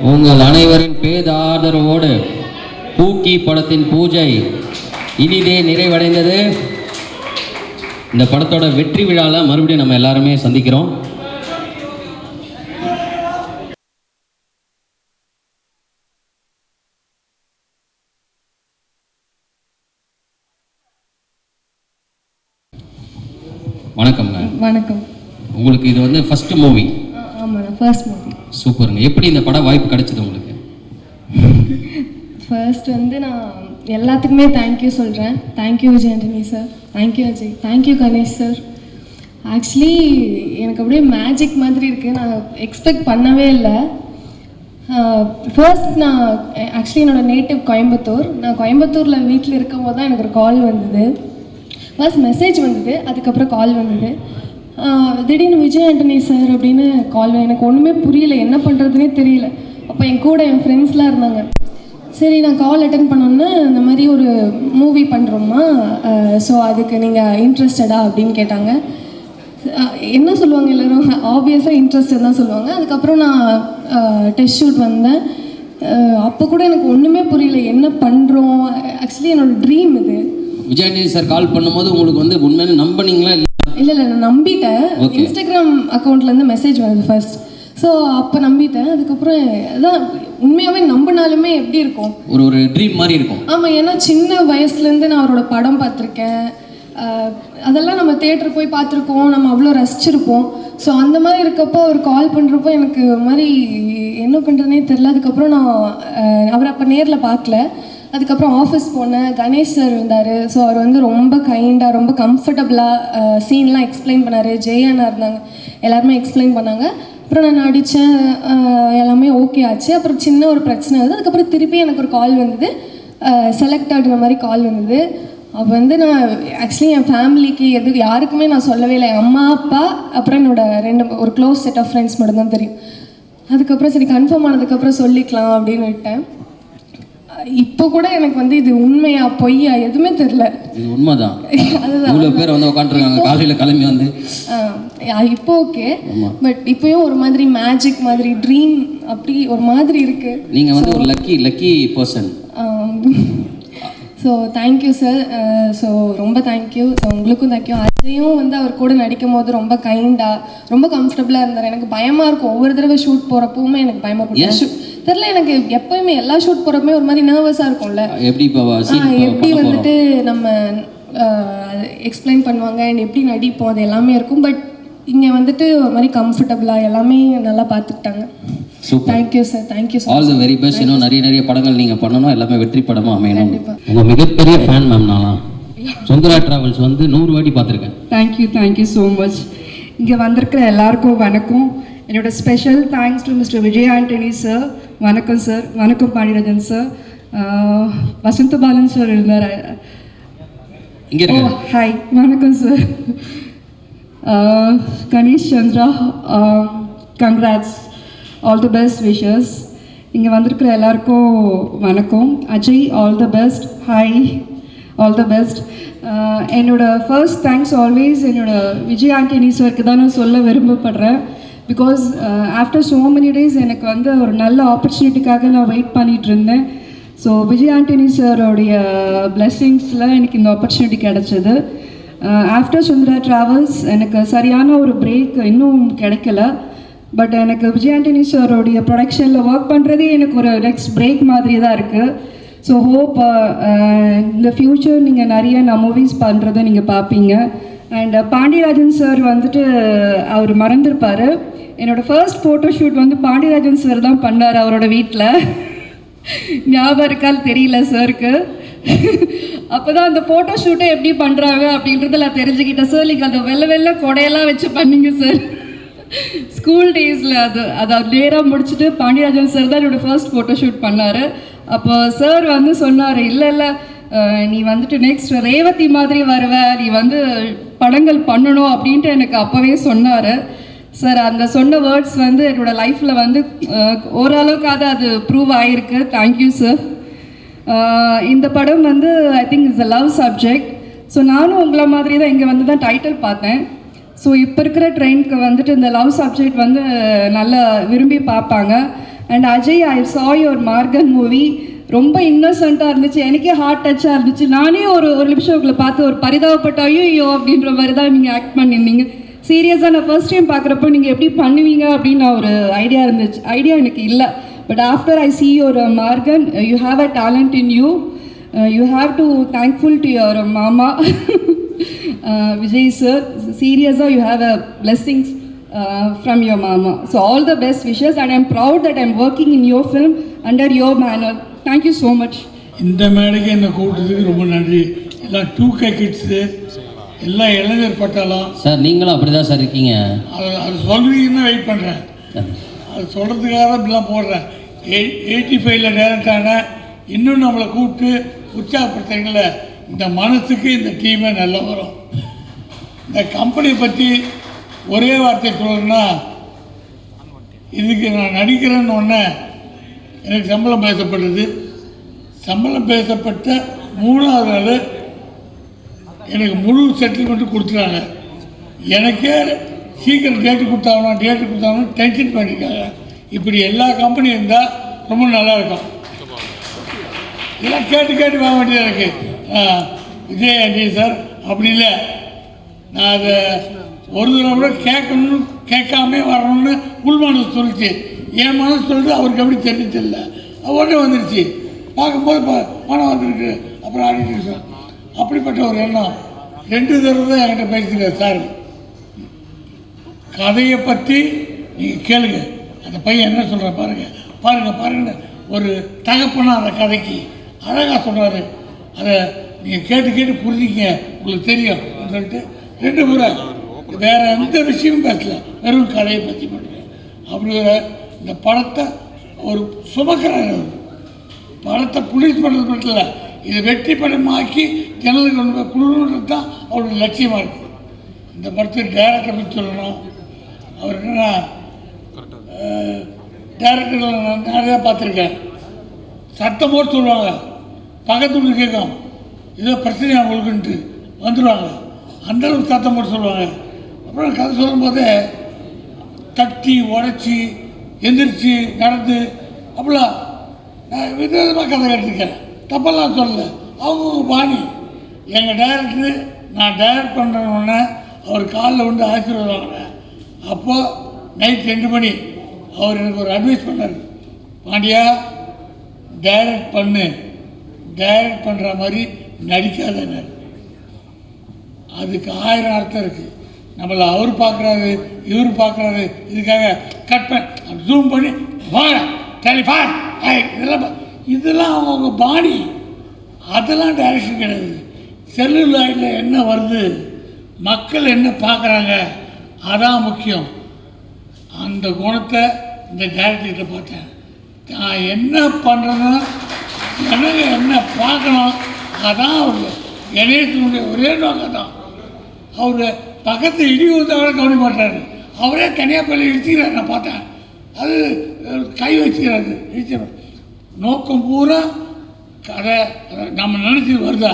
உங்கள் அனைவரின் பேதாதரவோடு பூக்கி படத்தின் பூஜை இனிதே நிறைவடைந்தது. இந்த படத்தோட வெற்றி விழாவில் மறுபடியும் நம்ம எல்லாருமே சந்திக்கிறோம். வணக்கம்ங்க. வணக்கம். உங்களுக்கு இது வந்து ஃபர்ஸ்ட் மூவி? ஆமாம், ஃபர்ஸ்ட் மூவி. சூப்பருங்க. எப்படி இந்த படம் வாய்ப்பு கிடைச்சது உங்களுக்கு? ஃபர்ஸ்ட் வந்து நான் எல்லாத்துக்குமே தேங்க்யூ சொல்கிறேன். Thank you Vijay Antony sir, thank you Ajay, thank you Ganesh sir. Actually எனக்கு அப்படியே மேஜிக் மாதிரி இருக்குது. நான் எக்ஸ்பெக்ட் பண்ணவே இல்லை. ஃபர்ஸ்ட் நான் ஆக்சுவலி என்னோடய நேட்டிவ் கோயம்புத்தூர். நான் கோயம்புத்தூரில் வீட்டில் இருக்கும் போது தான் எனக்கு ஒரு கால் வந்தது. ஃபர்ஸ்ட் மெசேஜ் வந்தது, அதுக்கப்புறம் கால் வந்தது. திடீர்னு விஜய் ஆண்டனி சார் அப்படின்னு கால். எனக்கு ஒன்றுமே புரியல, என்ன பண்ணுறதுனே தெரியல. அப்போ என் கூட என் ஃப்ரெண்ட்ஸ்லாம் இருந்தாங்க. சரி, நான் கால் அட்டன் பண்ணோன்னே இந்த மாதிரி ஒரு மூவி பண்ணுறோம்மா, ஸோ அதுக்கு நீங்கள் இன்ட்ரெஸ்டடா அப்படின்னு கேட்டாங்க. என்ன சொல்லுவாங்க எல்லோரும், ஆப்வியஸாக இன்ட்ரெஸ்டட் தான் சொல்லுவாங்க. அதுக்கப்புறம் நான் டெஸ்ட் ஷூட் வந்தேன். அப்போ கூட எனக்கு ஒன்றுமே புரியல, என்ன பண்ணுறோம். ஆக்சுவலி என்னோடய ட்ரீம் இது. விஜய் ஆண்டனி சார் கால் பண்ணும்போது உங்களுக்கு வந்து உண்மையான நம்பினீங்களா? இல்லை நான் நம்பிட்டேன். இன்ஸ்டாகிராம் அக்கௌண்ட்லேருந்து மெசேஜ் வந்தது ஃபர்ஸ்ட். ஸோ அப்போ நம்பிட்டேன். அதுக்கப்புறம் அதான் உண்மையாகவே நம்பினாலுமே எப்படி இருக்கும், ஒரு ட்ரீம் மாதிரி இருக்கும். ஆமாம், ஏன்னா சின்ன வயசுலேருந்து நான் அவரோட படம் பார்த்துருக்கேன். அதெல்லாம் நம்ம தேட்டர் போய் பார்த்துருக்கோம், நம்ம அவ்வளோ ரசிச்சிருப்போம். ஸோ அந்த மாதிரி இருக்கப்போ அவர் கால் பண்ணுறப்போ எனக்கு மாதிரி என்ன பண்ணுறதுனே தெரில. அதுக்கப்புறம் நான் அவர் அப்போ நேரில் பார்க்கல. அதுக்கப்புறம் ஆஃபீஸ் போனேன். கணேஷ் சார் இருந்தார். ஸோ அவர் வந்து ரொம்ப கைண்டாக, ரொம்ப கம்ஃபர்டபுளாக சீன்லாம் எக்ஸ்பிளைன் பண்ணார். ஜெயண்ணா இருந்தாங்க, எல்லாருமே எக்ஸ்பிளைன் பண்ணாங்க. அப்புறம் நான் நடித்தேன், எல்லாமே ஓகே ஆச்சு. அப்புறம் சின்ன ஒரு பிரச்சனை வருது. அதுக்கப்புறம் திருப்பி எனக்கு ஒரு கால் வந்தது, செலக்ட் ஆகிற மாதிரி கால் வந்தது. அப்போ வந்து நான் ஆக்சுவலி என் ஃபேமிலிக்கு யாருக்குமே நான் சொல்லவே இல்லை. என் அம்மா, அப்பா, அப்புறம் என்னோட ஒரு க்ளோஸ் செட் ஆஃப் ஃப்ரெண்ட்ஸ் மட்டும்தான் தெரியும். அதுக்கப்புறம் சரி கன்ஃபார்ம் ஆனதுக்கப்புறம் சொல்லிக்கலாம் அப்படின்னு விட்டேன். இப்போ கூட எனக்கு வந்து இது உண்மையா பொய்யா எதுவுமே தெரியல. இது உண்மைதான். அதுதான் இவ்வளோ பேர் வந்து உட்காந்துருக்காங்க காலையில் கிளம்பி வந்து. இப்போ ஓகே, பட் இப்போயும் ஒரு மாதிரி மேஜிக் மாதிரி ட்ரீம் அப்படி ஒரு மாதிரி இருக்கு. நீங்கள் வந்து ஒரு lucky person. So thank you sir. So ரொம்ப தேங்க்யூ. ஸோ உங்களுக்கும் தேங்க்யூ. அஜயும் வந்து அவர் கூட நடிக்கும் போது ரொம்ப கைண்டாக, ரொம்ப கம்ஃபர்டபுளாக இருந்தார். எனக்கு பயமாக இருக்கும், ஒவ்வொரு தடவை ஷூட் போகிறப்பவுமே எனக்கு பயமாக இருக்கும். தெரியல, எனக்கு எப்போயுமே எல்லா ஷூட் போகிறப்பமே ஒரு மாதிரி நர்வஸாக இருக்கும்ல. எப்படி வந்துட்டு நம்ம எக்ஸ்பிளைன் பண்ணுவாங்க அண்ட் எப்படி நடிப்போம், அது எல்லாமே இருக்கும். பட் இங்கே வந்துட்டு ஒரு மாதிரி கம்ஃபர்டபுளாக எல்லாமே நல்லா பார்த்துக்கிட்டாங்க. Thank you sir, thank you sir. All the very best. இன்னும் நிறைய படங்கள் நீங்கள் பண்ணணும், எல்லாமே வெற்றி படமாக அமையணும். உங்கள் மிகப்பெரிய ஃபேன் மேம். நான்லாம் சுந்தரா டிராவல்ஸ் வந்து 100 வாட்டி பார்த்துருக்கேன். Thank you so much. இங்கே வந்திருக்கிற எல்லாருக்கும் வணக்கம். என்னோட special thanks to mister Vijay Antony sir. வணக்கம் சார். வணக்கம் பாண்டியராஜன் சார். வசந்த பாலன் சார் இருந்தார். ஹாய், வணக்கம் sir. Ganesh Chandra, congrats, all the best wishes. இங்கே வந்திருக்கிற எல்லாருக்கும் வணக்கம். Ajay, all the best. Hi, all the best. என்னோட ஃபர்ஸ்ட் தேங்க்ஸ் ஆல்வேஸ் என்னோட விஜய் ஆண்டனி சாருக்கு தான் நான் சொல்ல விரும்பப்படுறேன். Because after so many days எனக்கு வந்து ஒரு நல்ல ஆப்பர்ச்சுனிட்டிக்காக நான் வெயிட் பண்ணிகிட்டு இருந்தேன். ஸோ விஜய் ஆண்டனி சாரோடைய பிளெஸ்ஸிங்ஸில் எனக்கு இந்த ஆப்பர்ச்சுனிட்டி கிடச்சிது. ஆஃப்டர் சுந்தரா ட்ராவல்ஸ் எனக்கு சரியான ஒரு பிரேக் இன்னும் கிடைக்கல. பட் எனக்கு விஜய் ஆண்டனி சாரோடைய ப்ரொடக்ஷனில் ஒர்க் பண்ணுறதே எனக்கு ஒரு நெக்ஸ்ட் பிரேக் மாதிரி தான் இருக்குது. ஸோ ஹோப் இந்த ஃப்யூச்சர் நீங்கள் நிறைய நான் மூவிஸ் பண்ணுறதை நீங்கள் பார்ப்பீங்க. அண்ட் பாண்டியராஜன் சார் வந்துட்டு அவர் மறந்துருப்பார். என்னோடய ஃபர்ஸ்ட் ஃபோட்டோ ஷூட் வந்து பாண்டியராஜன் சார் தான் பண்ணார் அவரோட வீட்டில். ஞாபகம் இருக்கால் தெரியல சாருக்கு. அப்போ தான் அந்த ஃபோட்டோ ஷூட்டை எப்படி பண்ணுறாங்க அப்படின்றத நான் தெரிஞ்சுக்கிட்டேன். சார் நீங்கள் அந்த வெள்ளை கொடையெல்லாம் வச்சு பண்ணிங்க சார். ஸ்கூல் டேஸில் அதை நேராக முடிச்சுட்டு பாண்டியராஜன் சார் தான் என்னோடய ஃபர்ஸ்ட் ஃபோட்டோ ஷூட் பண்ணார். அப்போ சார் வந்து சொன்னார், இல்லை நீ வந்துட்டு நெக்ஸ்ட் ரேவதி மாதிரி வருவ, நீ வந்து படங்கள் பண்ணணும் அப்படின்ட்டு எனக்கு அப்போவே சொன்னார் சார். அந்த சொன்ன வேர்ட்ஸ் வந்து என்னோடய லைஃப்பில் வந்து ஓரளவுக்காக அது ப்ரூவ் ஆகிருக்கு. Thank you sir. இந்த படம் வந்து I think it's a love subject. So நானும் உங்களை மாதிரி தான் இங்கே வந்து தான் டைட்டில் பார்த்தேன். ஸோ இப்போ இருக்கிற ட்ரெயினுக்கு வந்துட்டு இந்த லவ் சப்ஜெக்ட் வந்து நல்லா விரும்பி பார்ப்பாங்க. அண்ட் அஜய், ஐ சா யுவர் மார்கன் மூவி. ரொம்ப இன்னோசென்ட்டாக இருந்துச்சு, எனக்கே ஹார்ட் டச்சாக இருந்துச்சு. நானே ஒரு நிமிஷம் உங்களை பார்த்து ஒரு பரிதாபப்பட்ட ஐயோ அப்படின்ற மாதிரி தான் நீங்கள் ஆக்ட் பண்ணியிருந்தீங்க. சீரியஸாக நான் ஃபர்ஸ்ட் டைம் பார்க்குறப்போ நீங்கள் எப்படி பண்ணுவீங்க அப்படின்னு நான் ஒரு ஐடியா எனக்கு இல்லை. But after I see your Margan, you have a talent in you. You have to thankful to your mama, Vijay sir. Seriously, you have a blessings from your mama. So all the best wishes, and I'm proud that I'm working in your film under your banner. Thank you so much. இந்த மேடைக்கு என்னை கூப்பிட்டதுக்கு ரொம்ப நன்றி. எல்லாம் 2K kids, எல்லாம் இளைஞர் பட்டாளம். Sir நீங்களும் அப்படி தான் சார் இருக்கீங்க. அது சொல்லுவீங்கன்னு வெயிட் பண்ணுறேன். அது சொல்கிறதுக்காக தான் இப்படிலாம் போடுறேன். 85ல் டைரக்ட் ஆனேன். இன்னும் நம்மளை கூப்பிட்டு உற்சாகப்படுத்துறீங்கள, இந்த மனசுக்கு இந்த டீமே நல்லா வரும். இந்த கம்பெனியை பற்றி ஒரே வார்த்தை சொல்லணும்னா, இதுக்கு நான் நடிக்கிறேன்னு ஒன்று எனக்கு சம்பளம் பேசப்படுது. சம்பளம் பேசப்பட்ட 3வது நாள் எனக்கு முழு செட்டில்மெண்ட்டு கொடுத்துட்டாங்க. எனக்கே சீக்கிரம் டேட்டு கொடுத்தாங்கன்னா டென்ஷன் பண்ணியிருக்காங்க. இப்படி எல்லா கம்பெனியும் இருந்தால் ரொம்ப நல்லாயிருக்கும். இதெல்லாம் கேட்டு வாங்க வேண்டியதாக இருக்குது. விஜய் ஆண்டி சார் அப்படி இல்லை, நான் அதை ஒரு தடவை கூட கேட்காமே வரணும்னு உள் மனசு சொல்லிச்சு. என் மனசு சொல்லிட்டு அவருக்கு எப்படி தெரிஞ்சதில்ல. உடனே வந்துடுச்சு. பார்க்கும்போது பணம் வந்துருக்கு, அப்புறம் ஆடிட்டு சார். அப்படிப்பட்ட ஒரு எண்ணம் 2 தடவை தான் என்கிட்ட பேசியிருக்காரு சார். கதையை பற்றி நீங்கள் கேளுங்க, அந்த பையன் என்ன சொல்கிற பாருங்க ஒரு தகப்பனா அந்த கதைக்கு அழகாக சொல்கிறாரு. அதை நீங்கள் கேட்டு புரிஞ்சிங்க, உங்களுக்கு தெரியும் சொல்லிட்டு 2 முறை வேறு எந்த விஷயமும் பேசல, வெறும் கதையை பற்றி பண்ணுறேன். அப்படி இந்த படத்தை ஒரு சுமக்கிறார். படத்தை புலிஸ் பண்ணுறது மட்டும் இல்லை, இது வெற்றி படமாக்கி ஜனங்களுக்கு கொண்டு போய் குழுன்றது தான் அவருடைய லட்சியமாக இருக்குது. இந்த படத்துக்கு டைரக்டரை பற்றி சொல்லணும். அவர் என்னென்னா, டைரக்டர்கள் நான் நிறையா பார்த்துருக்கேன். சத்தம் போட்டு சொல்லுவாங்க, பக்கத்து வீடு கேட்கும், ஏதோ பிரச்சனை அவங்களுக்குன்ட்டு வந்துடுவாங்க. அந்தளவுக்கு சத்தம் போட்டு சொல்லுவாங்க. அப்புறம் கதை சொல்லும்போது தட்டி உடச்சி எந்திரிச்சு நடந்து அப்படிலாம் நான் விதவிதமாக கதை கேட்டிருக்கேன். தப்பெல்லாம் சொல்லலை, அவங்க பாணி. எங்கள் டைரக்டரு நான் டைரக்ட் பண்ணுறோன்னே அவர் காலில் வந்து ஆசீர்வாதம் வாங்கினேன். அப்போது நைட் 2 மணி அவர் எனக்கு ஒரு அட்வைஸ் பண்ணார். பாண்டியா, டைரக்ட் பண்ணுற மாதிரி நடிக்காதனர். அதுக்கு 1000 அர்த்தம் இருக்குது. நம்மளை அவர் பார்க்குறாரு, இவர் பார்க்குறாரு, இதுக்காக கட் பண்ணி ஜூம் பண்ணி வாங்க டெலிஃபான் இதெல்லாம் அவங்க பாணி. அதெல்லாம் டைரக்ஷன் கிடையாது. செல்லுலாய்டில் என்ன வருது, மக்கள் என்ன பார்க்குறாங்க, அதான் முக்கியம். அந்த குணத்தை இந்த டைரக்டர்கிட்ட பார்த்தேன். நான் என்ன பண்ணுறேன்னா எனக்கு என்ன பார்க்கணும், அதான் அவர் கணேசனுடைய ஒரே நோக்கம் தான். அவர் பக்கத்து இடி ஊற்றவரை கவனி மாட்டார். அவரே கன்னியாகுமரி இடிச்சுக்கிறார். நான் பார்த்தேன், அது கை வச்சுக்கிறாரு இடிச்சு. நோக்கம் பூரா கதை நம்ம நினச்சி வருதா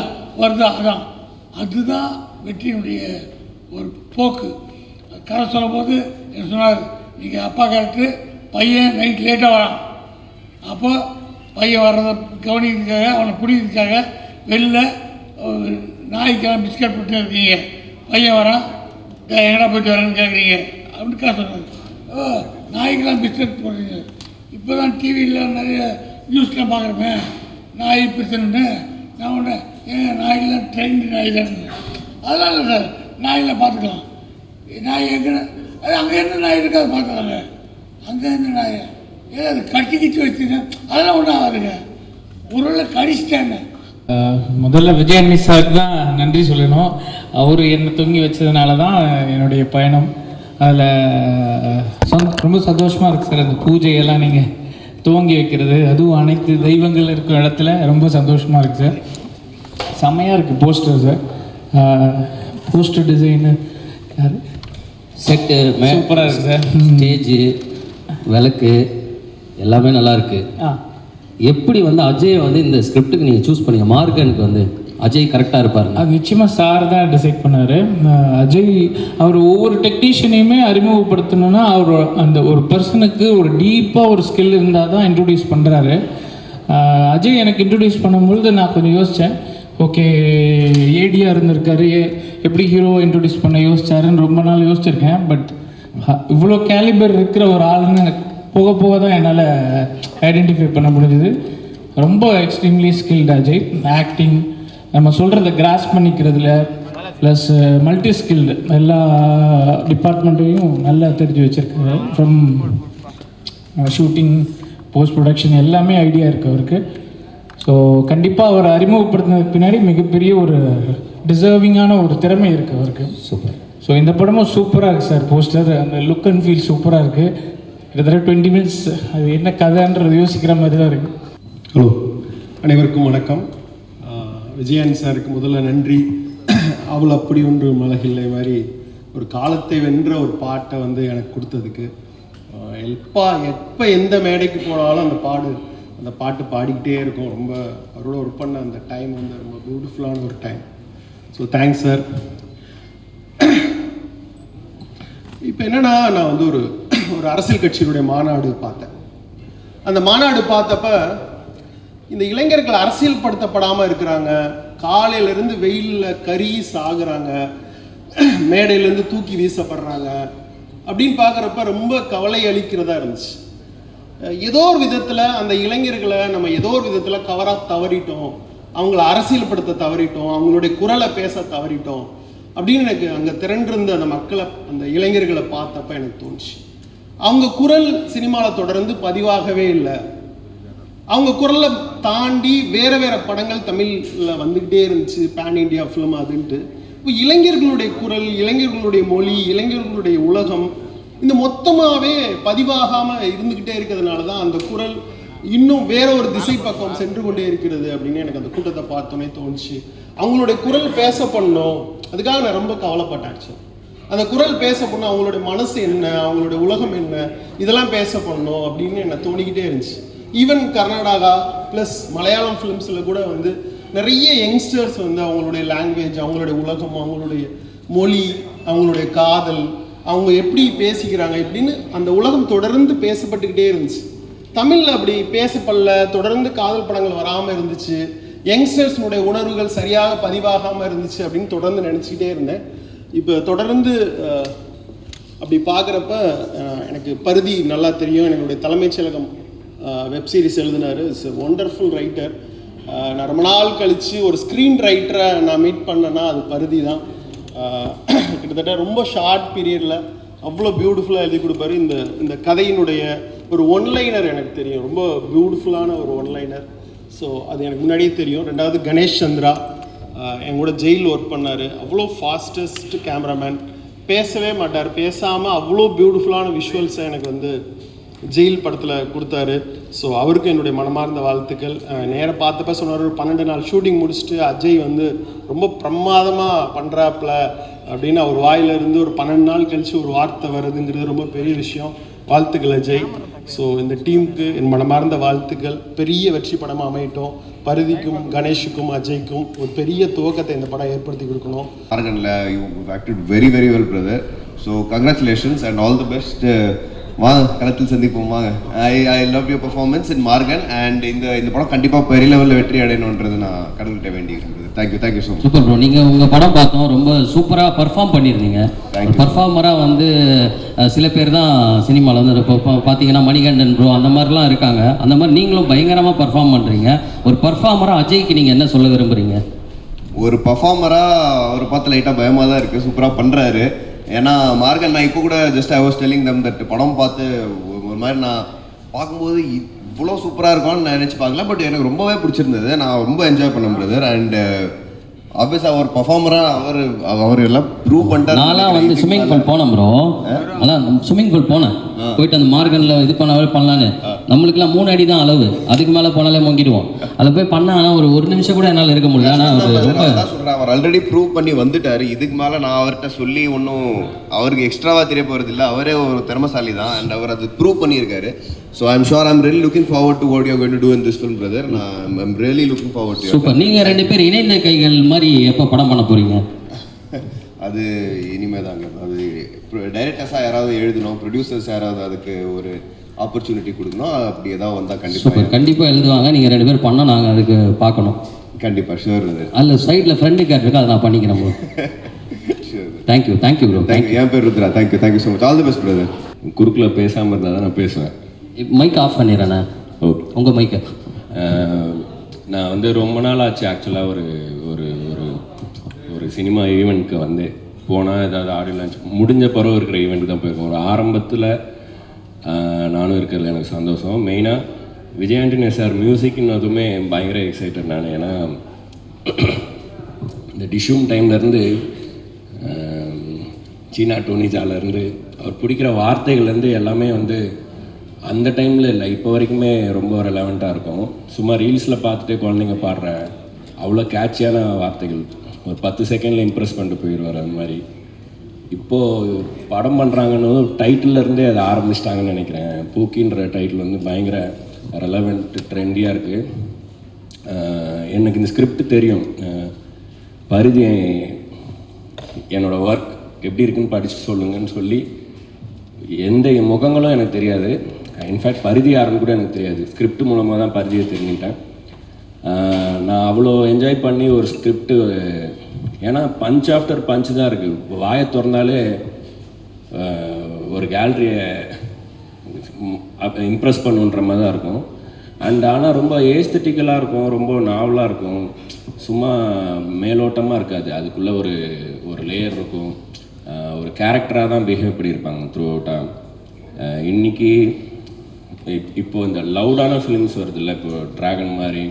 அதுதான் வெற்றியினுடைய ஒரு போக்கு. கதை சொல்லும் போது என்ன சொன்னார், நீங்கள் அப்பா கரெக்டு, பையன் நைட் லேட்டாக வரான். அப்போ பையன் வர்றதை கவனிக்கிறதுக்காக, அவனை பிடிக்கிறதுக்காக வெளில நாய்க்கெல்லாம் பிஸ்கட் போட்டு இருக்கீங்க. பையன் வரான், எங்கடா போயிட்டு வரேன்னு கேட்குறீங்க அப்படின்னுக்கா சொன்னார். நாய்க்கெல்லாம் பிஸ்கட் போடுறீங்க. இப்போ தான் டிவியில் நிறைய நியூஸ்லாம் பார்க்குறமே நாய் பிரச்சனைன்னு. நான் ஒன்று நாயெல்லாம் ட்ரெயின்டு நாய் தான். அதெல்லாம் இல்லை சார், நாயெல்லாம் பார்த்துக்கலாம். நாய் எங்கே அது அங்கே என்ன நாய் இருக்காது பார்த்துக்கலாங்க. அங்கே என்ன நாய் ஏதோ அது கட்டி வச்சுங்க, அதெல்லாம் ஒன்றும் ஆகாதுங்க. ஒரு கடிச்சிட்டாங்க. முதல்ல விஜயாண்டி சாருக்கு தான் நன்றி சொல்லணும். அவர் என்னை தொங்கி வச்சதுனால தான் என்னுடைய பயணம். அதில் ரொம்ப சந்தோஷமாக இருக்குது சார். அந்த பூஜையெல்லாம் நீங்கள் துவங்கி வைக்கிறது, அதுவும் அனைத்து தெய்வங்கள் இருக்கிற இடத்துல ரொம்ப சந்தோஷமாக இருக்குது சார். செம்மையாக இருக்குது poster sir. Poster design set சூப்பராக இருக்குது சார். ஸ்டேஜு விளக்கு எல்லாமே நல்லா இருக்குது. எப்படி வந்து அஜய் வந்து இந்த ஸ்கிரிப்டுக்கு நீங்கள் சூஸ் பண்ணீங்க? மார்கனுக்கு வந்து அஜய் கரெக்டாக இருப்பாருங்க? அது நிச்சயமாக சார் தான் டிசைட் பண்ணார். அஜய் அவர் ஒவ்வொரு டெக்னீஷியனையுமே அறிமுகப்படுத்தணும்னா அவர் அந்த ஒரு பர்சனுக்கு ஒரு டீப்பாக ஒரு ஸ்கில் இருந்தால் தான் இன்ட்ரடியூஸ் பண்ணுறாரு. அஜய் எனக்கு இன்ட்ரடியூஸ் பண்ணும்பொழுது நான் கொஞ்சம் யோசித்தேன். ஓகே, ஏடியாக இருந்திருக்காரு, எப்படி ஹீரோவை இன்ட்ரடியூஸ் பண்ண யோசிச்சாருன்னு ரொம்ப நாள் யோசிச்சிருக்கேன். பட் இவ்வளோ கேலிபர் இருக்கிற ஒரு ஆளுன்னு எனக்கு போக போக தான் என்னால் ஐடென்டிஃபை பண்ண முடிஞ்சது. ரொம்ப எக்ஸ்ட்ரீம்லி ஸ்கில்டு அஜய். ஆக்டிங், நம்ம சொல்கிறத கிராஸ் பண்ணிக்கிறதுல, ப்ளஸ் மல்டி ஸ்கில்டு, எல்லா டிபார்ட்மெண்ட்டையும் நல்லா தெரிஞ்சு வச்சுருக்காரு. ஃப்ரம் ஷூட்டிங், போஸ்ட் ப்ரொடக்ஷன் எல்லாமே ஐடியா இருக்குது அவருக்கு. ஸோ கண்டிப்பாக அவர் அறிமுகப்படுத்தினதுக்கு பின்னாடி மிகப்பெரிய ஒரு டிசர்விங்கான ஒரு திறமை இருக்குது அவருக்கு. சூப்பர். ஸோ இந்த படமும் சூப்பராக இருக்குது சார். போஸ்டர், அந்த லுக் அண்ட் ஃபீல் சூப்பராக இருக்குது. கிட்டத்தட்ட 20 minutes அது என்ன கதைன்றது யோசிக்கிற மாதிரி தான் இருக்குது. ஹலோ, அனைவருக்கும் வணக்கம். விஜயன் சாருக்கு முதல்ல நன்றி. அவள் அப்படி ஒன்று மலகில்லை மாதிரி ஒரு காலத்தை வென்ற ஒரு பாட்டை வந்து எனக்கு கொடுத்ததுக்கு. எப்போ எந்த மேடைக்கு போனாலும் அந்த பாட்டு பாடிக்கிட்டே இருக்கும். ரொம்ப அவரோட ஒர்க் பண்ண அந்த டைம் வந்து ரொம்ப பியூட்டிஃபுல்லான ஒரு டைம். So thanks sir. இப்போ என்னென்னா, நான் வந்து ஒரு அரசியல் கட்சியினுடைய மாநாடு பார்த்தேன். அந்த மாநாடு பார்த்தப்ப இந்த இளைஞர்கள் அரசியல் படுத்தப்படாமல் இருக்கிறாங்க, காலையிலேருந்து வெயிலில் கறி சாகுறாங்க, மேடையிலேருந்து தூக்கி வீசப்படுறாங்க அப்படின்னு பார்க்குறப்ப ரொம்ப கவலை அளிக்கிறதா இருந்துச்சு. ஏதோ ஒரு விதத்தில் அந்த இளைஞர்களை நம்ம ஏதோ ஒரு விதத்தில் தவறிட்டோம், அவங்கள அரசியல்படுத்த தவறிட்டோம், அவங்களுடைய குரலை பேச தவறிட்டோம் அப்படின்னு எனக்கு அங்கே திரண்டிருந்த அந்த மக்களை, அந்த இளைஞர்களை பார்த்தப்ப எனக்கு தோணுச்சு. அவங்க குரல் சினிமாவில் தொடர்ந்து பதிவாகவே இல்லை. அவங்க குரலை தாண்டி வேறு படங்கள் தமிழில் வந்துக்கிட்டே இருந்துச்சு, பேன் இண்டியா ஃபிலிம் அதுன்ட்டு. இப்போ இளைஞர்களுடைய குரல், இளைஞர்களுடைய மொழி, இளைஞர்களுடைய உலகம் இந்த மொத்தமாகவே பதிவாகாமல் இருந்துக்கிட்டே இருக்கிறதுனால தான் அந்த குரல் இன்னும் வேற ஒரு திசை பக்கம் சென்று கொண்டே இருக்கிறது அப்படின்னு எனக்கு அந்த கூட்டத்தை பார்த்தோன்னே தோணுச்சு. அவங்களுடைய குரல் பேச பண்ணணும், அதுக்காக நான் ரொம்ப கவலைப்பட்டாச்சு. அந்த குரல் பேச பண்ணணும், அவங்களுடைய மனசு என்ன, அவங்களுடைய உலகம் என்ன, இதெல்லாம் பேச பண்ணணும் அப்படின்னு எனக்கு தோணிக்கிட்டே இருந்துச்சு. ஈவன் கர்நாடகா ப்ளஸ் மலையாளம் ஃபிலிம்ஸில் கூட வந்து நிறைய யங்ஸ்டர்ஸ் வந்து அவங்களுடைய லாங்குவேஜ், அவங்களுடைய உலகம், அவங்களுடைய மொழி, அவங்களுடைய காதல், அவங்க எப்படி பேசிக்கிறாங்க இப்படின்னு அந்த உலகம் தொடர்ந்து பேசப்பட்டுக்கிட்டே இருந்துச்சு. தமிழில் அப்படி பேசப்படல, தொடர்ந்து காதல் படங்கள் வராமல் இருந்துச்சு, யங்ஸ்டர்ஸ்னுடைய உணர்வுகள் சரியாக பதிவாகாமல் இருந்துச்சு அப்படின்னு தொடர்ந்து நினச்சிக்கிட்டே இருந்தேன். இப்போ தொடர்ந்து அப்படி பார்க்குறப்ப எனக்கு பருதி நல்லா தெரியும். என்னுடைய தலைமைச் செயலகம் வெப்சீரிஸ் எழுதினார். It's wonderful writer. நான் ரொம்ப நாள் கழித்து ஒரு ஸ்க்ரீன் ரைட்டரை நான் மீட் பண்ணேன்னா அது பருதி தான். கிட்டத்தட்ட ரொம்ப ஷார்ட் பீரியடில் அவ்வளோ பியூட்டிஃபுல்லாக எழுதி கொடுப்பாரு. இந்த கதையினுடைய ஒரு ஒன்லைனர் எனக்கு தெரியும், ரொம்ப பியூட்டிஃபுல்லான ஒரு ஒன்லைனர். ஸோ அது எனக்கு முன்னாடியே தெரியும். ரெண்டாவது கணேஷ் சந்திரா என் கூட ஜெயில் ஒர்க் பண்ணார். அவ்வளோ ஃபாஸ்டஸ்ட் கேமராமேன், பேசவே மாட்டார், பேசாமல் அவ்வளோ பியூட்டிஃபுல்லான விஷுவல்ஸை எனக்கு வந்து ஜெயில் படத்தில் கொடுத்தாரு. ஸோ அவருக்கும் என்னுடைய மனமார்ந்த வாழ்த்துக்கள். நேராக பார்த்தப்ப சொன்னார், ஒரு 12 நாள் ஷூட்டிங் முடிச்சுட்டு அஜய் வந்து ரொம்ப பிரமாதமாக பண்ணுறாப்புல அப்படின்னு அவர் வாயிலிருந்து ஒரு 12 நாள் கழித்து ஒரு வார்த்தை வருதுங்கிறது ரொம்ப பெரிய விஷயம். வாழ்த்துக்கள் அஜய். ஸோ இந்த டீமுக்கு என் மனமார்ந்த வாழ்த்துக்கள். பெரிய வெற்றி படமாக அமையட்டும். பருதிக்கும், கணேஷுக்கும், அஜய்க்கும் ஒரு பெரிய துவக்கத்தை இந்த படம் ஏற்படுத்தி கொடுக்கணும். மார்கன்ல you acted very very well brother. So congratulations and all the best. வாங்க, களத்தில் சந்திப்போம். வாங்க. I love your performance in Maargan. And இந்த படம் கண்டிப்பாக பெரிய லெவலில் வெற்றி அடையணுன்றது நான் கடவுள்கிட்ட வேண்டியிருக்கிறது. Thank you so much. Super bro. நீங்கள் உங்கள் படம் பார்த்தோம், ரொம்ப சூப்பராக பர்ஃபார்ம் பண்ணியிருந்தீங்க. பர்ஃபார்மராக வந்து சில பேர் தான் சினிமாவில் வந்து இப்போ பார்த்தீங்கன்னா மணிகண்டன் ப்ரோ அந்த மாதிரிலாம் இருக்காங்க. அந்த மாதிரி நீங்களும் பயங்கரமாக பர்ஃபார்ம் பண்ணுறீங்க. ஒரு பர்ஃபார்மராக அஜய்க்கு நீங்கள் என்ன சொல்ல விரும்புகிறீங்க? ஒரு பர்ஃபார்மராக அவர் பார்த்து லைட்டாக பயமாக தான் இருக்குது. சூப்பராக பண்ணுறாரு. ஏன்னா மார்கன், நான் இப்போ கூட just I was telling them that படம் பார்த்து ஒரு மாதிரி நான் பார்க்கும்போது இவ்வளோ சூப்பராக இருக்கும்னு நான் நினச்சி பார்க்கல. பட் எனக்கு ரொம்பவே பிடிச்சிருந்தது. நான் ரொம்ப என்ஜாய் பண்ணேன் பிரதர். அண்ட் ஆப்வியஸாக அவர் பர்ஃபார்மராக அவர் எல்லாம் ப்ரூவ் பண்ணிட்டார். நான்லாம் வந்து ஸ்விம்மிங் பூல் போனேன் ப்ரோ. அதான் ஸ்விம்மிங் பூல் போனேன், போயிட்டு அந்த மார்கனில் இது பண்ணவே பண்ணலான்னு நம்மளுக்குலாம் 3 அடி தான் அளவு, அதுக்கு மேலே போனாலே மொங்கிடுவோம். அதில் போய் பண்ணால் ஆனால் ஒரு நிமிஷம் கூட என்னால் இருக்க முடியல. ஆனால் அவர் ரொம்ப சொல்கிறேன், அவர் ஆல்ரெடி ப்ரூவ் பண்ணி வந்துட்டார். இதுக்கு மேலே நான் அவர்கிட்ட சொல்லி ஒன்றும் அவருக்கு எக்ஸ்ட்ராவாக தெரிய போகிறது இல்லை. அவரே ஒரு திறமசாலி தான் அண்ட் அவர் அது ப்ரூவ் பண்ணியிருக்காரு. So I'm sure I'm really looking forward to what you are going to do in this film brother. நான் I'm really looking forward to. Super. நீங்கள் 2 பேர் இணைந்த கைகள் மாதிரி எப்போ படம் பண்ண போகிறீங்க? அது இனிமே தாங்க. அது டைரக்டர்ஸாக யாராவது எழுதணும், ப்ரொடியூசர்ஸ் யாராவது அதுக்கு ஒரு ஆப்பர்ச்சுனிட்டி கொடுக்கணும். அப்படி ஏதாவது வந்தால் சூப்பர், கண்டிப்பாக எழுதுவாங்க. நீங்கள் 2 பேர் பண்ணால் நாங்கள் அதுக்கு பார்க்கணும். கண்டிப்பாக ஷுர். அதில் சைடில் ஃப்ரெண்டு கேட்டிருக்கு, அதை நான் பண்ணிக்கிறேன் bro. Sure. Thank you bro. Thank you. என் பேர் Rudra. Thank you so much. All the best brother. குறுக்கில் பேசாமல் இருந்தால் தான் நான் பேசுவேன். Mic of பண்ணிடுறேண்ணே. ஓகே, உங்கள் மைக்கை. நான் வந்து ரொம்ப நாள் ஆச்சு ஆக்சுவலாக ஒரு ஒரு ஒரு ஒரு சினிமா ஈவெண்ட்க்கு வந்து போனால் ஏதாவது ஆடியோ லான்ச் முடிஞ்ச பிறகு இருக்கிற ஈவெண்ட்டுக்கு தான் போயிருக்கோம். ஒரு ஆரம்பத்தில் நானும் இருக்கிறதுல எனக்கு சந்தோஷம். மெயினாக விஜய் ஆண்டனி சார் மியூசிக்னதுமே பயங்கர எக்ஸைட்டட் நான். ஏன்னா இந்த டிஷ்யூம் டைம்லேருந்து சீனா டோனிஜாலேருந்து அவர் பிடிக்கிற வார்த்தைகள்லேருந்து எல்லாமே வந்து அந்த டைமில் இல்லை, இப்போ வரைக்குமே ரொம்ப ரெலவெண்ட்டாக இருக்கும். சும்மா ரீல்ஸில் பார்த்துட்டு குழந்தைங்க பாடுற அவ்வளோ கேட்சியான வார்த்தைகள் ஒரு 10 செகண்டில் இம்ப்ரெஸ் பண்ணிட்டு போயிடுவார். அந்த மாதிரி இப்போது படம் பண்ணுறாங்கன்னு டைட்டிலேருந்தே அதை ஆரம்பிச்சிட்டாங்கன்னு நினைக்கிறேன். பூக்கின்ற டைட்டில் வந்து பயங்கர ரெலவெண்ட் ட்ரெண்டியாக இருக்குது. எனக்கு இந்த ஸ்கிரிப்ட் தெரியும். பரிதி என்னோடய ஒர்க் எப்படி இருக்குன்னு படித்து சொல்லுங்கன்னு சொல்லி எந்த முகங்களும் எனக்கு தெரியாது. இன்ஃபேக்ட் பரிதி யாருன்னு கூட எனக்கு தெரியாது. ஸ்கிரிப்ட் மூலமாக தான் பரிதியை தெரிஞ்சுக்கிட்டேன். நான் அவ்வளோ என்ஜாய் பண்ணி ஒரு ஸ்கிரிப்டு, ஏன்னா பஞ்ச் ஆஃப்டர் பஞ்ச் தான் இருக்குது. வாயை திறந்தாலே ஒரு கேலரியை இம்ப்ரெஸ் பண்ணுன்ற மாதிரி தான் இருக்கும். அண்ட் ஆனால் ரொம்ப ஏஸ்தட்டிக்கலாக இருக்கும், ரொம்ப நாவலாக இருக்கும். சும்மா மேலோட்டமாக இருக்காது, அதுக்குள்ளே ஒரு லேயர் இருக்கும். ஒரு கேரக்டராக தான் பிஹேவ் பண்ணியிருப்பாங்க த்ரூ அவுட்டாக. இன்றைக்கி இப்போ இந்த லவுடான ஃபிலிம்ஸ் வருது இல்லை, இப்போ ட்ராகன் மாதிரி,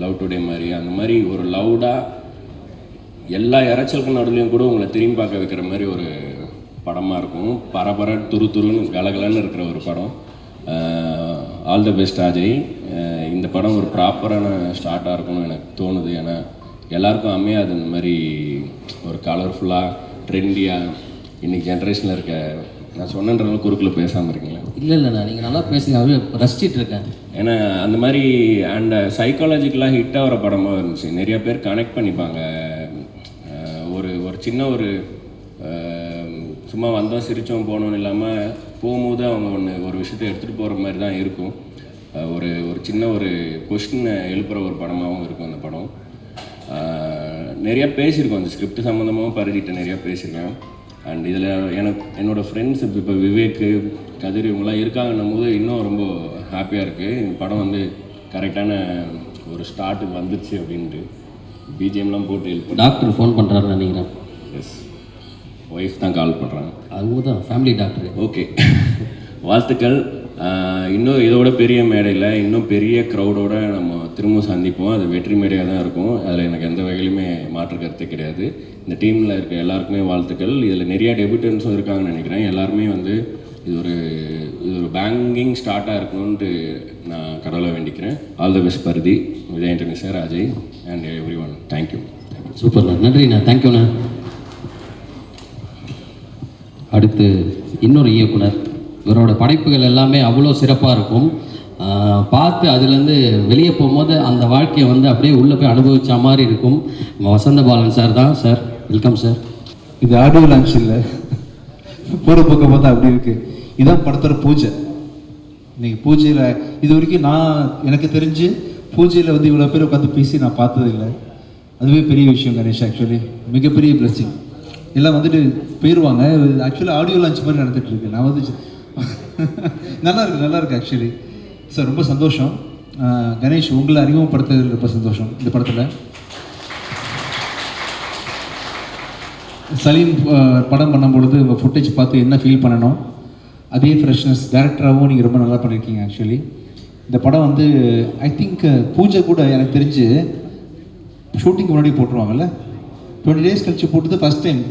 லவ் டுடே மாதிரி, அந்த மாதிரி ஒரு லவுடாக எல்லா இறைச்சலுக்கு நடுவுலையும் கூட உங்களை திரும்பி பார்க்க வைக்கிற மாதிரி ஒரு படமாக இருக்கும். பரபர துருன்னு கலகலன்னு இருக்கிற ஒரு படம். All the best Ajay. இந்த படம் ஒரு ப்ராப்பரான ஸ்டார்ட்டாக இருக்கும்னு எனக்கு தோணுது. ஏன்னா எல்லாருக்கும் அமையாது இந்த மாதிரி ஒரு கலர்ஃபுல்லாக ட்ரெண்டியாக இன்றைக்கி ஜென்ரேஷனில் இருக்க. நான் சொன்னன்றதுனால குறுக்கில் பேசாமல் இருக்கீங்களா? இல்லை நீங்கள் நல்லா பேசுங்க, அப்படியே ரசிச்சிட்டு இருக்கேன். ஏன்னா அந்த மாதிரி அண்ட் சைக்காலஜிக்கலாக ஹிட் ஆகிற படமாக இருந்துச்சு. நிறைய பேர் கனெக்ட் பண்ணிப்பாங்க. ஒரு சின்ன சும்மா வந்தோம் சிரித்தோம் போனோன்னு இல்லாமல் போகும்போது அவங்க ஒரு விஷயத்தை எடுத்துகிட்டு போகிற மாதிரி தான் இருக்கும். ஒரு சின்ன கொஸ்டினை எழுப்புகிற ஒரு படமாகவும் இருக்கும் அந்த படம். நிறையா பேசியிருக்கோம் அந்த ஸ்கிரிப்ட் சம்மந்தமாகவும் பரிதிட்ட நிறையா பேசியிருக்கேன். அண்ட் இதில் என்னோடய ஃப்ரெண்ட்ஸ் இப்போ விவேக், கதிர் இவங்களாம் இருக்காங்கன்னும் போது இன்னும் ரொம்ப ஹாப்பியாக இருக்குது. இந்த படம் வந்து கரெக்டான ஒரு ஸ்டார்ட்டுக்கு வந்துச்சு அப்படின்ட்டு பிஜிஎம்லாம் போட்டு எழுப்பு. டாக்டர் ஃபோன் பண்ணுறாருன்னு நினைக்கிறேன். எஸ், ஒய்ஃப் தான் கால் பண்ணுறாங்க. அவங்க தான் ஃபேமிலி டாக்டர். ஓகே, வாழ்த்துக்கள். இன்னும் இதோட பெரிய மேடையில் இன்னும் பெரிய க்ரௌடோடு நம்ம திரும்ப சந்திப்போம். அது வெற்றி மேடையாக தான் இருக்கும். அதில் எனக்கு எந்த வகையிலுமே மாற்று கருத்து கிடையாது. இந்த டீமில் இருக்க எல்லாருக்குமே வாழ்த்துக்கள். இதில் நிறையா டெபியூட்டன்ஸும் இருக்காங்கன்னு நினைக்கிறேன். எல்லாருமே வந்து இது ஒரு பேங்கிங் ஸ்டார்ட்டாக இருக்கணும்ன்ட்டு நான் கடவுளை வேண்டிக்கிறேன். All the best Parithi, Vijay Antony sir, Ajay and every one. Thank you. சூப்பர்ண்ணா, நன்றிண்ணா, தேங்க்யூண்ணா. அடுத்து இன்னொரு இயக்குனர். இவரோட படைப்புகள் எல்லாமே அவ்வளோ சிறப்பாக இருக்கும். பார்த்து அதுலேருந்து வெளியே போகும்போது அந்த வாழ்க்கையை வந்து அப்படியே உள்ளே போய் அனுபவித்த மாதிரி இருக்கும். வசந்த பாலன் சார் தான். Sir welcome sir. இது ஆடியோ லான்ச் இல்லை, போகிற பக்கம் பார்த்தா அப்படி இருக்குது. இதுதான் படத்தோட பூஜை. இன்னைக்கு பூஜையில் இது வரைக்கும் எனக்கு தெரிஞ்சு பூஜையில் வந்து இவ்வளோ பேர் உட்காந்து பேசி நான் பார்த்ததில்லை. அதுவே பெரிய விஷயம் கணேஷ். ஆக்சுவலி மிகப்பெரிய பிளெஸிங். எல்லாம் வந்துட்டு போயிடுவாங்க. ஆக்சுவலாக ஆடியோ லான்ச் மாதிரி நடந்துகிட்டு இருக்கு. நான் வந்து நல்லா இருக்கு ஆக்சுவலி. சார் ரொம்ப சந்தோஷம். கணேஷ், உங்களை அறிமுகப்படுத்துறது ரொம்ப சந்தோஷம். இந்த படத்தில் சலீம் படம் பண்ணும்பொழுது உங்கள் ஃபுட்டேஜ் பார்த்து என்ன ஃபீல் பண்ணணும், அதே ஃப்ரெஷ்னஸ் டேரக்டராகவும் நீங்கள் ரொம்ப நல்லா பண்ணியிருக்கீங்க. ஆக்சுவலி இந்த படம் வந்து ஐ திங்க் பூஜை கூட எனக்கு தெரிஞ்சு ஷூட்டிங்க்கு முன்னாடி போட்டுருவாங்கல்ல, 20 days கழிச்சு போட்டது ஃபஸ்ட் டைம்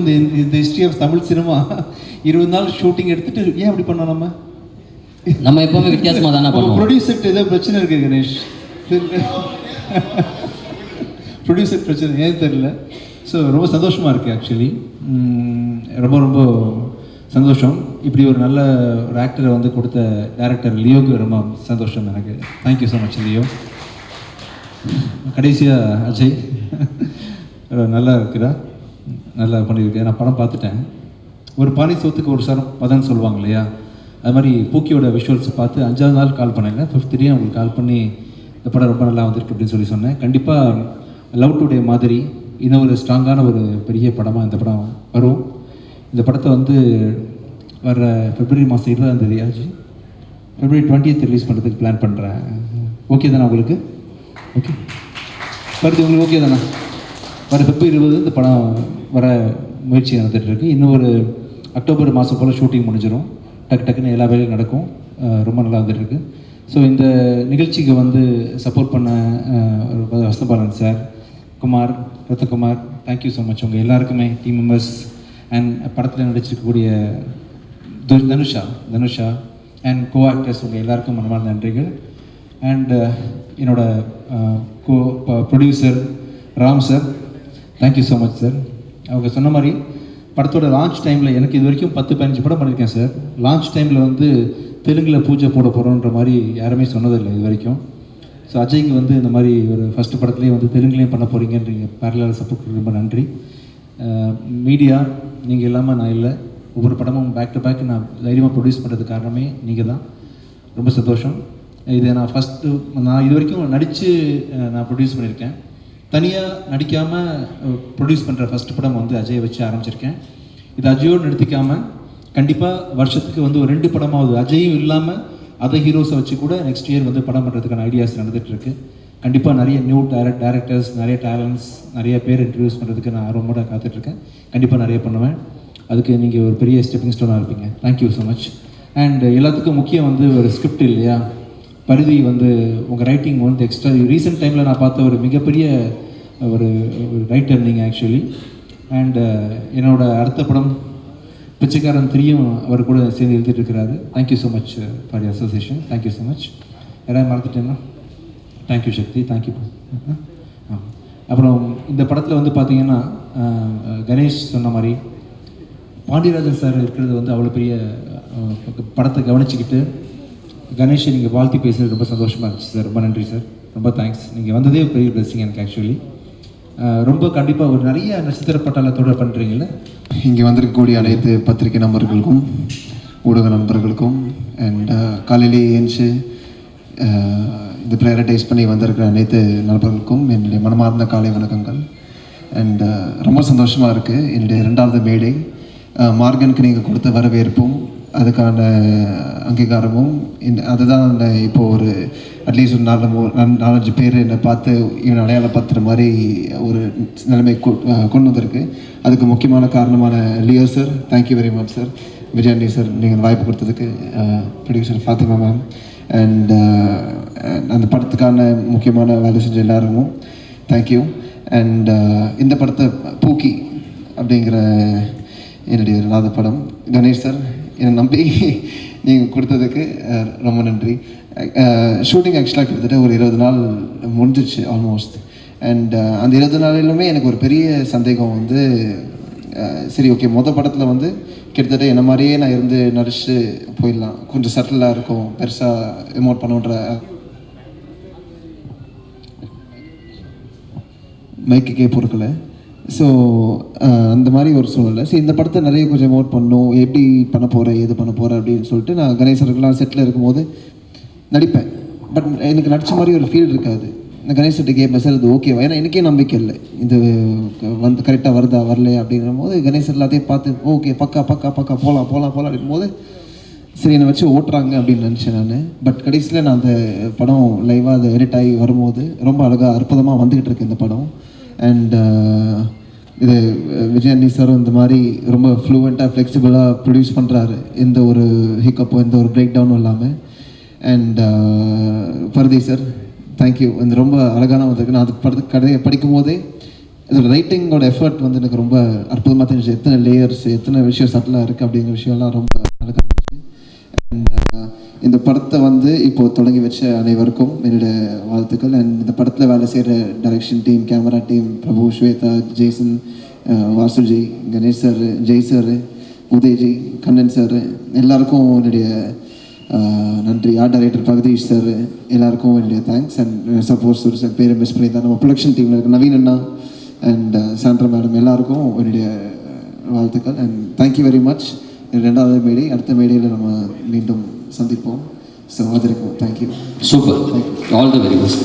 இந்த ஹிஸ்ட்ரி ஆஃப் தமிழ் சினிமா. 20 நாள் ஷூட்டிங் எடுத்துகிட்டு ஏன் அப்படி பண்ணோம் நம்ம? நம்ம எப்பவுமே வித்தியாசமாக தானே பண்ணுவோம். ப்ரொடியூசர்கிட்ட ஏதோ பிரச்சனை இருக்கு கணேஷ். ப்ரொடியூசர் பிரச்சனை ஏன் தெரியல. ஸோ ரொம்ப சந்தோஷமாக இருக்குது ஆக்சுவலி. ரொம்ப ரொம்ப சந்தோஷம். இப்படி ஒரு நல்ல ஒரு ஆக்டரை வந்து கொடுத்த டேரக்டர் லியோக்கு ரொம்ப சந்தோஷம் எனக்கு. Thank you so much Leo. கடைசியாக அஜய் நல்லா இருக்குதா, நல்லா பண்ணியிருக்கேன். நான் படம் பார்த்துட்டேன். ஒரு பானை சோத்துக்கு ஒரு சரம் பதன்னு சொல்லுவாங்க இல்லையா, அது மாதிரி பூக்கியோட விஷுவல்ஸ் பார்த்து 5வது நாள் கால் பண்ணேங்க. 5th டே உங்களுக்கு கால் பண்ணி இந்த படம் ரொம்ப நல்லா வந்திருக்கு அப்படின்னு சொன்னேன். கண்டிப்பாக லவ் டுடே மாதிரி இன்னும் ஒரு ஸ்ட்ராங்கான ஒரு பெரிய படமாக இந்த படம் வரும். இந்த படத்தை வந்து வர February மாதம் 20ஆம் தேதி ஆச்சு, February 20th ரிலீஸ் பண்ணுறதுக்கு பிளான் பண்ணுறேன். ஓகே தானே உங்களுக்கு? ஓகே வருது உங்களுக்கு ஓகே தானே? வர February 20 இந்த படம் வர முயற்சி நடந்துகிட்ருக்கு. இன்னும் ஒரு அக்டோபர் மாதம் போல் ஷூட்டிங் முடிஞ்சிடும். டக்குன்னு எல்லா வேலையும் நடக்கும். ரொம்ப நல்லா வந்துட்டுருக்கு. ஸோ இந்த நிகழ்ச்சிக்கு வந்து சப்போர்ட் பண்ண Vasanthabalan sir, Kumar, Rathakumar, thank you so much. உங்கள் எல்லாருக்குமே டீம் மெம்பர்ஸ் அண்ட் படத்தில் நடிச்சிருக்கக்கூடிய தனுஷா அண்ட் கோ ஆக்டர்ஸ் உங்கள் எல்லாருக்கும் மனமார்ந்த நன்றிகள். அண்ட் என்னோட கோ producer Ram sir, thank you so much sir. அவங்க சொன்ன மாதிரி படத்தோட லான்ச் டைமில் எனக்கு இது வரைக்கும் 10-15 படம் பண்ணியிருக்கேன் சார். லான்ச் டைமில் வந்து தெலுங்கில் பூஜை போட போகிறோன்ற மாதிரி யாருமே சொன்னதில்லை இது வரைக்கும். ஸோ அஜய்க்கு வந்து இந்த மாதிரி ஒரு ஃபஸ்ட்டு படத்துலேயே வந்து தெலுங்குலேயும் பண்ண போகிறீங்கன்றீங்க. பேரலாக சப்போர்ட் ரொம்ப நன்றி. மீடியா நீங்கள் இல்லாமல் நான் இல்லை. ஒவ்வொரு படமும் பேக் டு பேக் நான் தைரியமாக ப்ரொடியூஸ் பண்ணுறதுக்கு காரணமே நீங்கள் தான். ரொம்ப சந்தோஷம். இதை நான் இது வரைக்கும் நடித்து நான் ப்ரொடியூஸ் பண்ணியிருக்கேன். தனியாக நடிக்காமல் ப்ரொடியூஸ் பண்ணுற ஃபஸ்ட்டு படம் வந்து அஜயை வச்சு ஆரம்பிச்சிருக்கேன். இது அஜயோடு நிறுத்திக்காமல் கண்டிப்பாக வருஷத்துக்கு வந்து ஒரு 2 படமாவது அஜயும் இல்லாமல் அதை ஹீரோஸை வச்சு கூட நெக்ஸ்ட் இயர் வந்து படம் பண்ணுறதுக்கான ஐடியாஸ் நடந்துகிட்ருக்கு. கண்டிப்பாக நிறைய நியூ டேரக்டர்ஸ், நிறைய டேலண்ட்ஸ், நிறைய பேர் இன்ட்ரடியூஸ் பண்ணுறதுக்கு நான் ஆர்வமோட காத்துட்ருக்கேன். கண்டிப்பாக நிறைய பண்ணுவேன். அதுக்கு நீங்கள் ஒரு பெரிய ஸ்டெப்பிங் ஸ்டோனாக இருப்பீங்க. Thank you so much. அண்ட் எல்லாத்துக்கும் முக்கியம் வந்து ஒரு ஸ்கிரிப்ட் இல்லையா, பரிதி வந்து உங்கள் ரைட்டிங் வந்து எக்ஸ்ட்ரா ரீசெண்ட் டைமில் நான் பார்த்த ஒரு மிகப்பெரிய ஒரு ரைட்டர் நீங்கள் ஆக்சுவலி. அண்ட் என்னோட அடுத்த படம் பிச்சைக்காரன் 3யும் அவர் கூட சேர்ந்து எழுதிட்டு இருக்கிறாரு. Thank you so much for your association. Thank you so much. யாராவது மறந்துட்டேன்னா தேங்க்யூ சக்தி, தேங்க்யூ. அப்புறம் இந்த படத்தில் வந்து பார்த்தீங்கன்னா கணேஷ் சொன்ன மாதிரி பாண்டியராஜன் சார் இருக்கிறது வந்து அவ்வளோ பெரிய படத்தை கவனிச்சுக்கிட்டு கணேஷை நீங்கள் வாழ்த்தி பேசுகிறது ரொம்ப சந்தோஷமாக இருந்துச்சு சார். ரொம்ப நன்றி சார், ரொம்ப தேங்க்ஸ். நீங்கள் வந்ததே ஒரு பெரிய பிளெஸிங் எனக்கு ஆக்சுவலி. ரொம்ப கண்டிப்பாக ஒரு நிறைய நட்சத்திர பட்டாளத்தோடு பண்ணுறீங்களே. இங்கே வந்திருக்கக்கூடிய அனைத்து பத்திரிகை நண்பர்களுக்கும் ஊடக நண்பர்களுக்கும் அண்ட் காலையிலேயே ஏஞ்சி இந்த ப்ரையாரிட்டைஸ் பண்ணி வந்திருக்கிற அனைத்து நண்பர்களுக்கும் என்னுடைய மனமார்ந்த காலை வணக்கங்கள். அண்ட் ரொம்ப சந்தோஷமாக இருக்குது. என்னுடைய 2வது மேடை மார்கனுக்கு நீங்கள் கொடுத்த வரவேற்பும் அதுக்கான அங்கீகாரமும் அதுதான் இப்போது ஒரு அட்லீஸ்ட் ஒரு 4-5 பேர் என்னை பார்த்து இவன் அடையாளப்படுத்துகிற மாதிரி ஒரு நிலைமை கொண்டு வந்திருக்கு. அதுக்கு முக்கியமான காரணமான Leo sir, thank you very much sir. Vijayandi sir, நீங்கள் வாய்ப்பு கொடுத்ததுக்கு. ப்ரொடியூசர் ஃபாத்திமா மேம் அண்ட் அந்த படத்துக்கான முக்கியமான வேலை செஞ்ச எல்லாருக்கும் தேங்க்யூ. அண்ட் இந்த படத்தை பூக்கி அப்படிங்கிற என்னுடைய 4வது படம் கணேஷ் சார் என்னை நம்பி நீங்கள் கொடுத்ததுக்கு ரொம்ப நன்றி. ஷூட்டிங் ஆக்சுவலாக கிட்டத்தட்ட ஒரு 20 நாள் முடிஞ்சிச்சு ஆல்மோஸ்ட். அண்ட் அந்த 20 நாளிலுமே எனக்கு ஒரு பெரிய சந்தேகம் வந்து சரி ஓகே படத்தில் வந்து கிட்டத்தட்ட என்ன மாதிரியே நான் இருந்து நடிச்சு போயிடலாம், கொஞ்சம் சட்டிலாக இருக்கும், பெருசாக எமோட் பண்ணுன்ற மைக்குக்கே பொறுக்கலை. ஸோ அந்த மாதிரி ஒரு சூழ்நிலை. ஸோ இந்த படத்தை நிறைய கொஞ்சம் எமோட் பண்ணும், எப்படி பண்ண போகிறேன், எது பண்ண போகிறேன் அப்படின்னு சொல்லிட்டு நான் கணேசருக்குலாம் செட்டில் இருக்கும்போது நடிப்பேன். பட் எனக்கு நடித்த மாதிரி ஒரு ஃபீல் இருக்காது. இந்த கணேசர்கிட்ட கேட்பேன் சார் இது ஓகேவா, ஏன்னா எனக்கே நம்பிக்கை இல்லை இது வந்து கரெக்டாக வருதா வரலையா அப்படிங்கிற போது கணேசர் எல்லாத்தையும் பார்த்து ஓகே பக்கா பக்கா பக்கா போகலாம் அப்படிங்கும் போது சரி என்னை வச்சு ஓட்டுறாங்க அப்படின்னு நினச்சேன் நான். பட் கடைசியில் நான் அந்த படம் லைவாக அதை எடிட் ஆகி வரும்போது ரொம்ப அழகாக அற்புதமாக வந்துக்கிட்டு இருக்கு இந்த படம். அண்ட் இது விஜயாண்டி சாரும் இந்த மாதிரி ரொம்ப ஃப்ளூவெண்ட்டாக ஃப்ளெக்சிபிளாக ப்ரொடியூஸ் பண்ணுறாரு, எந்த ஒரு ஹிக்கப்போ எந்த ஒரு பிரேக் டவுனும் இல்லாமல். And Bharathi sir thank you. இந்த ரொம்ப அழகான வந்திருக்கு. நான் அது கதையை படிக்கும் போதே இதோட ரைட்டிங்கோட எஃபர்ட் வந்து எனக்கு ரொம்ப அற்புதமாக தெரிஞ்சிச்சு. எத்தனை லேயர்ஸ், எத்தனை விஷயம் சட்டிலாக இருக்குது அப்படிங்கிற விஷயம்லாம் ரொம்ப அழகாக இருந்துச்சு. இந்த படத்தை வந்து இப்போது தொடங்கி வச்ச அனைவருக்கும் என்னுடைய வாழ்த்துக்கள். அண்ட் இந்த படத்தில் வேலை செய்கிற direction team, camera team, Prabhu, Swetha, Jaison, Vasuji, Ganesh sir, Jai sir, Udayji, Kannan sir, எல்லாருக்கும் என்னுடைய நன்றி. ஆர்ட் டைரக்டர் பிரகதீஷ் சார், எல்லாருக்கும் என்னுடைய தேங்க்ஸ். அண்ட் சப்போஸ் ஒரு சில பேர் மிஸ் பண்ணி தான் நம்ம ப்ரொடக்ஷன் டீமில் இருக்க நவீன் அண்ணா அண்ட் சாண்ட்ரா மேடம் எல்லாருக்கும் என்னுடைய வாழ்த்துக்கள். And thank you very much. 2வது மேடை, அடுத்த மேடையில் நம்ம மீண்டும் சந்திப்போம். ஸோ அதற்கு thank you. Super, all the very best.